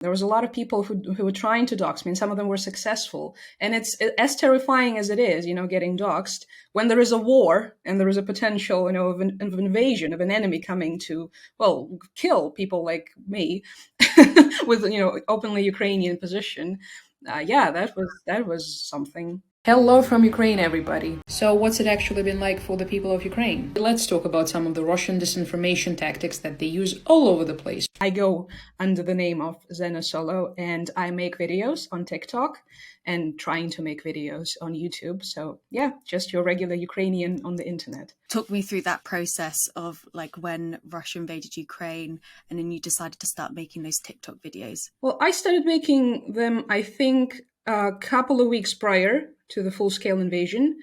There was a lot of people who were trying to dox me, and some of them were successful. And it's as terrifying as it is, getting doxed. When there is a war and there is a potential, of an invasion, of an enemy coming to, well, kill people like me with, openly Ukrainian position. Yeah, that was something. Hello from Ukraine, everybody. So what's it actually been like for the people of Ukraine? Let's talk about some of the Russian disinformation tactics that they use all over the place. I go under the name of Zena Solo, and I make videos on TikTok and trying to make videos on YouTube. So yeah, just your regular Ukrainian on the internet. Talk me through that process of like when Russia invaded Ukraine and then you decided to start making those TikTok videos. Well, I started making them, I think, a couple of weeks prior to the full-scale invasion,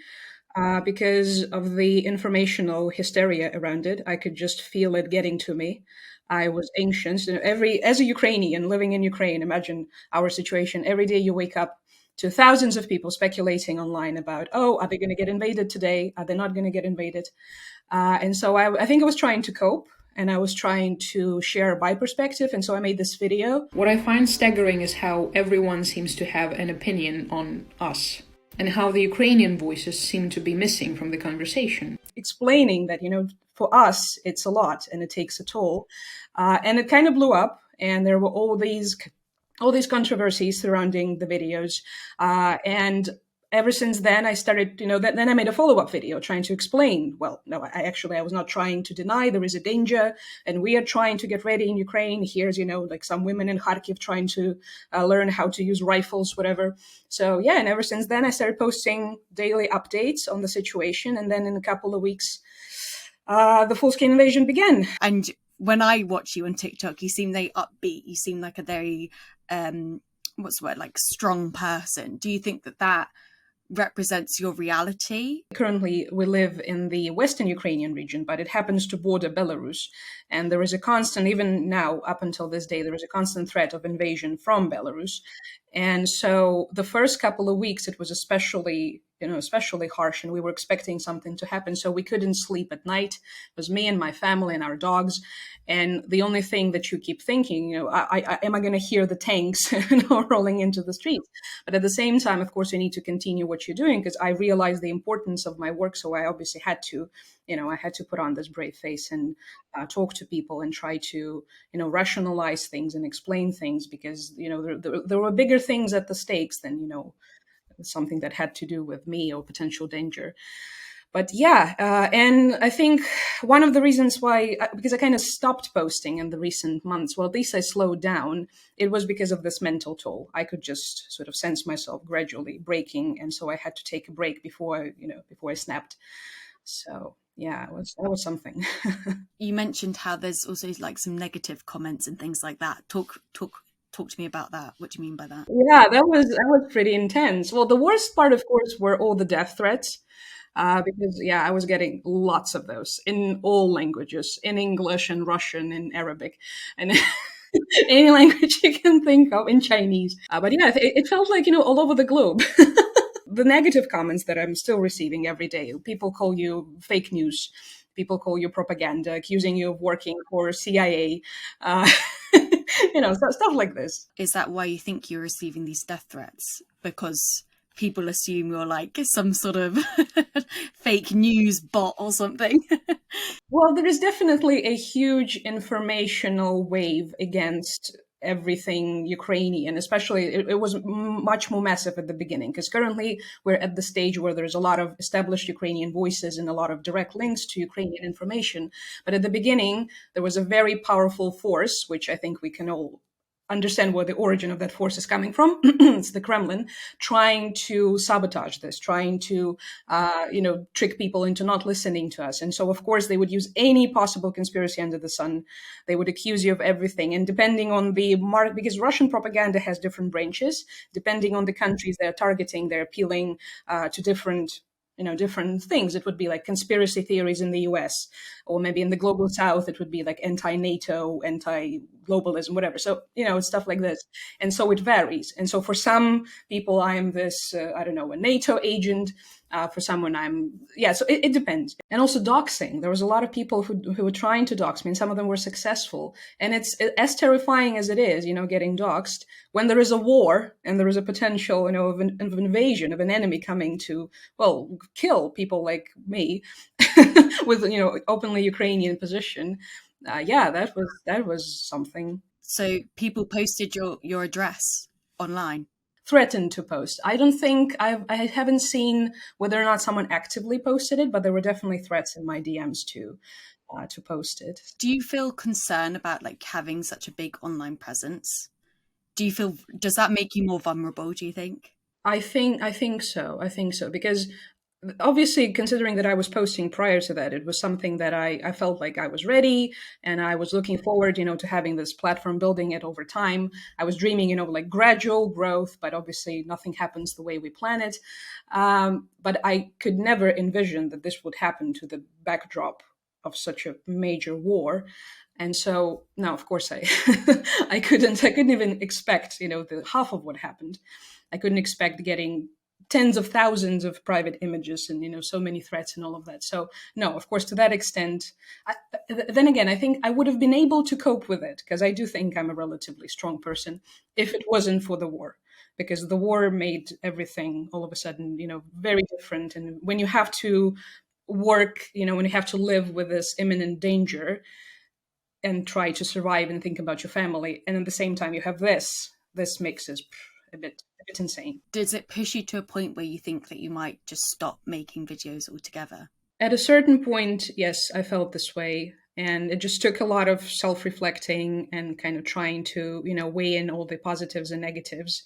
because of the informational hysteria around it. I could just feel it getting to me. I was anxious. As a Ukrainian living in Ukraine, imagine our situation. Every day you wake up to thousands of people speculating online about, oh, are they going to get invaded today? Are they not going to get invaded? And so I think I was trying to cope. And I was trying to share my perspective, and so I made this video. What I find staggering is how everyone seems to have an opinion on us, and how the Ukrainian voices seem to be missing from the conversation. Explaining that, for us, it's a lot, and it takes a toll. And it kind of blew up, and there were all these controversies surrounding the videos. And ever since then, I started, then I made a follow-up video trying to explain, well, no, I was not trying to deny there is a danger, and we are trying to get ready in Ukraine. Here's, like some women in Kharkiv trying to learn how to use rifles, whatever. So yeah, and ever since then, I started posting daily updates on the situation. And then in a couple of weeks, the full-scale invasion began. And when I watch you on TikTok, you seem very upbeat. You seem like a very, strong person. Do you think that represents your reality? Currently, we live in the Western Ukrainian region, but it happens to border Belarus. And there is a constant, even now, up until this day, there is a constant threat of invasion from Belarus. And so the first couple of weeks, it was especially harsh, and we were expecting something to happen. So we couldn't sleep at night. It was me and my family and our dogs. And the only thing that you keep thinking, am I going to hear the tanks rolling into the streets? But at the same time, of course, you need to continue what you're doing, because I realized the importance of my work. So I obviously had to, put on this brave face and talk to people and try to, rationalize things and explain things, because, there were bigger things at the stakes than, something that had to do with me or potential danger. But yeah, and I think one of the reasons why, because I kind of stopped posting in the recent months, well, at least I slowed down, it was because of this mental toll. I could just sort of sense myself gradually breaking, and so I had to take a break before I snapped. So yeah, that was something. You mentioned how there's also like some negative comments and things like that. Talk to me about that. What do you mean by that? Yeah, that was pretty intense. Well, the worst part, of course, were all the death threats. Because, yeah, I was getting lots of those in all languages, in English and Russian and Arabic, and any language you can think of, in Chinese. But yeah, it felt like, all over the globe. The negative comments that I'm still receiving every day, people call you fake news, people call you propaganda, accusing you of working for CIA, stuff like this. Is that why you think you're receiving these death threats? Because people assume you're like some sort of fake news bot or something? Well, there is definitely a huge informational wave against everything Ukrainian, especially it was much more massive at the beginning, because currently we're at the stage where there's a lot of established Ukrainian voices and a lot of direct links to Ukrainian information. But at the beginning, there was a very powerful force, which I think we can all understand where the origin of that force is coming from. It's the Kremlin trying to sabotage this, trying to, trick people into not listening to us. And so, of course, they would use any possible conspiracy under the sun. They would accuse you of everything. And depending on the market, because Russian propaganda has different branches, depending on the countries they're targeting, they're appealing to different things. It would be like conspiracy theories in the US, or maybe in the global south it would be like anti-NATO, anti-globalism, whatever. So stuff like this. And so it varies. And so for some people I am this I don't know, a NATO agent. For someone so it depends. And also doxing, there was a lot of people who were trying to dox me, and some of them were successful. And it's as terrifying as it is, getting doxed, when there is a war and there is a potential, of an invasion, of an enemy coming to, well, kill people like me with, openly Ukrainian position. That was something. So people posted your address online. Threatened to post. I don't think I haven't seen whether or not someone actively posted it, but there were definitely threats in my DMs to post it. Do you feel concerned about like having such a big online presence? Does that make you more vulnerable, do you think? I think so. Because obviously, considering that I was posting prior to that, it was something that I felt like I was ready, and I was looking forward, to having this platform, building it over time. I was dreaming, like gradual growth, but obviously nothing happens the way we plan it. But I could never envision that this would happen to the backdrop of such a major war. And so, no, of course, I couldn't even expect, the half of what happened. I couldn't expect getting tens of thousands of private images and, so many threats and all of that. So, no, of course, to that extent. Then again, I think I would have been able to cope with it, because I do think I'm a relatively strong person, if it wasn't for the war. Because the war made everything all of a sudden, very different. And when you have to work, when you have to live with this imminent danger and try to survive and think about your family, and at the same time you have this makes it a bit insane. Does it push you to a point where you think that you might just stop making videos altogether? At a certain point, yes, I felt this way. And it just took a lot of self-reflecting and kind of trying to, weigh in all the positives and negatives.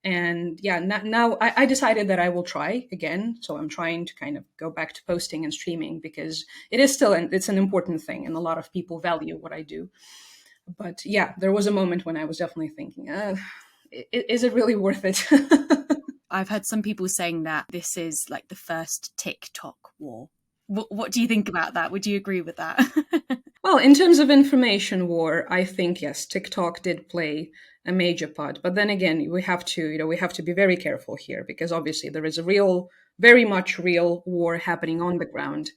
And yeah, now I decided that I will try again. So I'm trying to kind of go back to posting and streaming, because it is still, it's an important thing, and a lot of people value what I do. But yeah, there was a moment when I was definitely thinking, is it really worth it? I've heard some people saying that this is like the first TikTok war. What do you think about that? Would you agree with that? Well, in terms of information war, I think, yes, TikTok did play a major part. But then again, we have to be very careful here, because obviously there is a very much real war happening on the ground.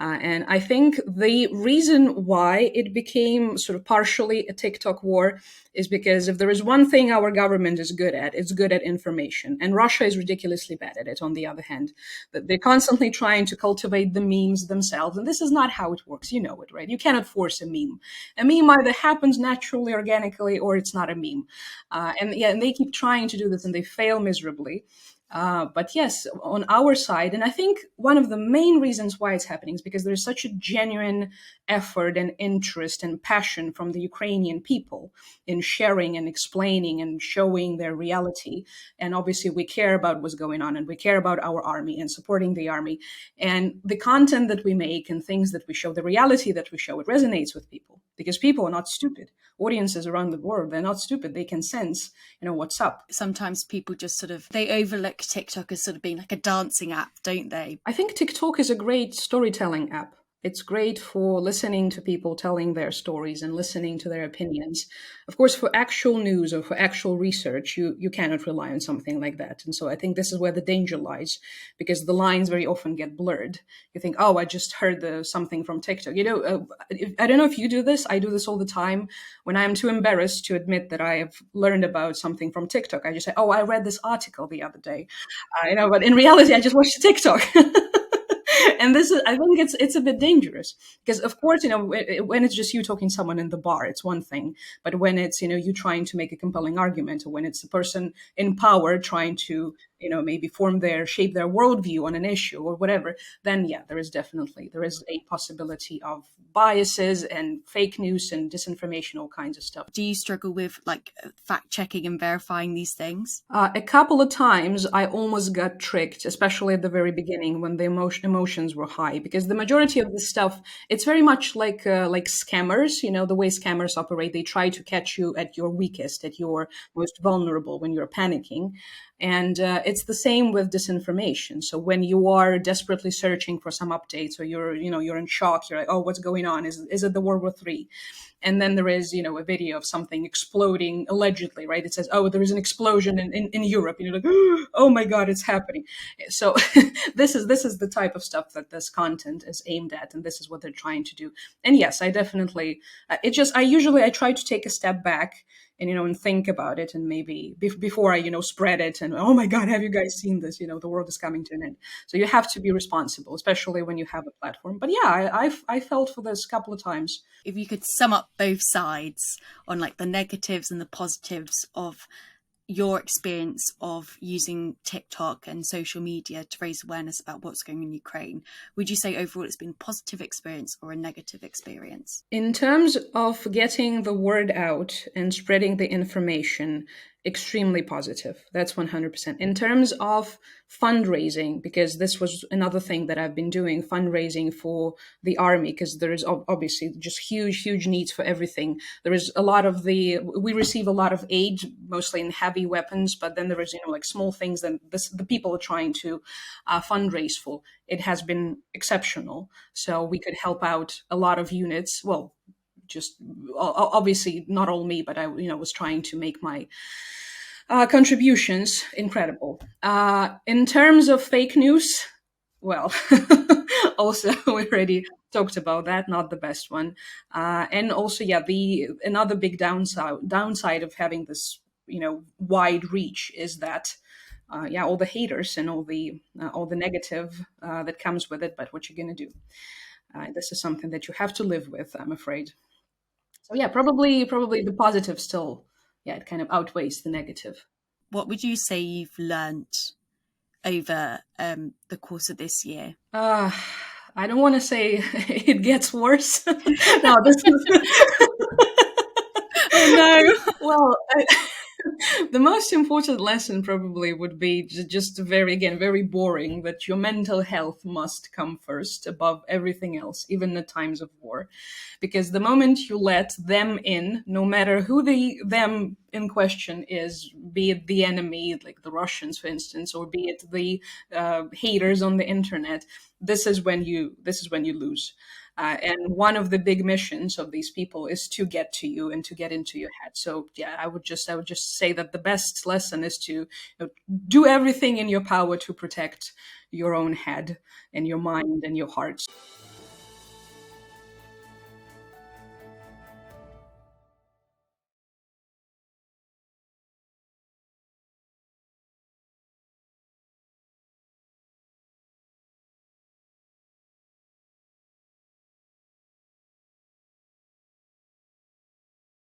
And I think the reason why it became sort of partially a TikTok war is because if there is one thing our government is good at, it's good at information. And Russia is ridiculously bad at it, on the other hand. They're constantly trying to cultivate the memes themselves. And this is not how it works. You know it, right? You cannot force a meme. A meme either happens naturally, organically, or it's not a meme. And they keep trying to do this, and they fail miserably. But yes, on our side, and I think one of the main reasons why it's happening is because there's such a genuine effort and interest and passion from the Ukrainian people in sharing and explaining and showing their reality. And obviously we care about what's going on, and we care about our army and supporting the army. And the content that we make and things that we show, the reality that we show, it resonates with people, because people are not stupid. Audiences around the world, they're not stupid. They can sense, what's up. Sometimes people just they overlook TikTok as sort of being like a dancing app, don't they? I think TikTok is a great storytelling app. It's great for listening to people telling their stories and listening to their opinions. Of course, for actual news or for actual research, you cannot rely on something like that. And so I think this is where the danger lies, because the lines very often get blurred. You think, oh, I just heard something from TikTok. I don't know if you do this. I do this all the time. When I am too embarrassed to admit that I have learned about something from TikTok, I just say, oh, I read this article the other day. But in reality, I just watched TikTok. And I think it's a bit dangerous, because of course, when it's just you talking to someone in the bar, it's one thing. But when it's, you trying to make a compelling argument, or when it's a person in power trying to, maybe shape their worldview on an issue or whatever, then yeah, there is a possibility of biases and fake news and disinformation, all kinds of stuff. Do you struggle with like fact checking and verifying these things? A couple of times I almost got tricked, especially at the very beginning when the emotions were high, because the majority of this stuff, it's very much like scammers, the way scammers operate. They try to catch you at your weakest, at your most vulnerable, when you're panicking. And it's the same with disinformation. So when you are desperately searching for some updates, or you're in shock, you're like, oh, what's going on? Is it the World War III? And then there is, a video of something exploding allegedly, right? It says, oh, there is an explosion in Europe, and you're like, oh my God, it's happening. So this is the type of stuff that this content is aimed at, and this is what they're trying to do. And yes, I definitely, I try to take a step back and think about it, and maybe before I spread it, and oh my God, have you guys seen this? The world is coming to an end. So you have to be responsible, especially when you have a platform. But yeah, I felt for this a couple of times. If you could sum up both sides on like the negatives and the positives of your experience of using TikTok and social media to raise awareness about what's going on in Ukraine, would you say overall it's been a positive experience or a negative experience? In terms of getting the word out and spreading the information, extremely positive. That's 100%. In terms of fundraising, because this was another thing that I've been doing, fundraising for the army, because there is obviously just huge needs for everything. There is we receive a lot of aid, mostly in heavy weapons, but then there is, like small things that the people are trying to fundraise for. It has been exceptional. So we could help out a lot of units. Well, just obviously not all me, but I was trying to make my contributions incredible. In terms of fake news, well, also we already talked about that, not the best one. And also, yeah, another big downside of having this wide reach is that all the haters and all the negative that comes with it. But what you're gonna do? This is something that you have to live with, I'm afraid. So yeah, probably the positive still, yeah, it kind of outweighs the negative. What would you say you've learnt over the course of this year? I don't want to say it gets worse. No, this is. Oh no. Well, the most important lesson probably would be just very boring, that your mental health must come first above everything else, even in times of war. Because the moment you let them in, no matter who them in question is, be it the enemy, like the Russians, for instance, or be it the haters on the internet, this is when you lose. And one of the big missions of these people is to get to you and to get into your head. So yeah, I would just say that the best lesson is to do everything in your power to protect your own head and your mind and your heart.